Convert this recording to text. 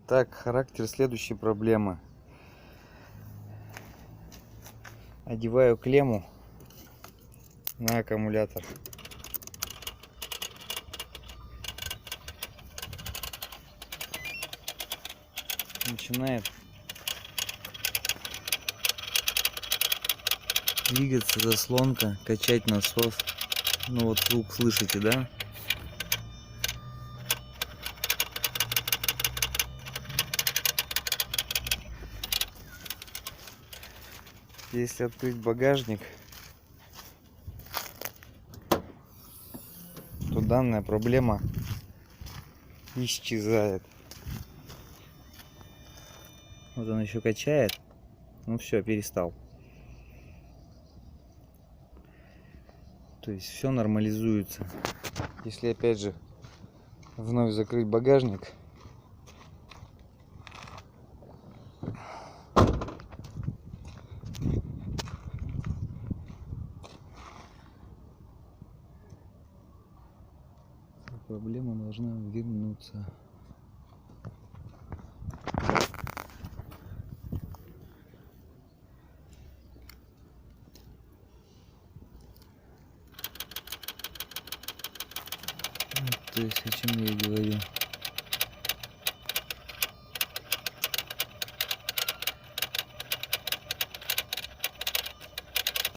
Так, характер следующей проблемы. Одеваю клемму на аккумулятор. Начинает двигаться заслонка, качать насос. Ну вот звук слышите, да? Если открыть багажник, то данная проблема исчезает. Вот он еще качает. Ну все, перестал. То есть все нормализуется. Если опять же вновь закрыть багажник, проблема должна вернуться. То есть о чем я и говорю.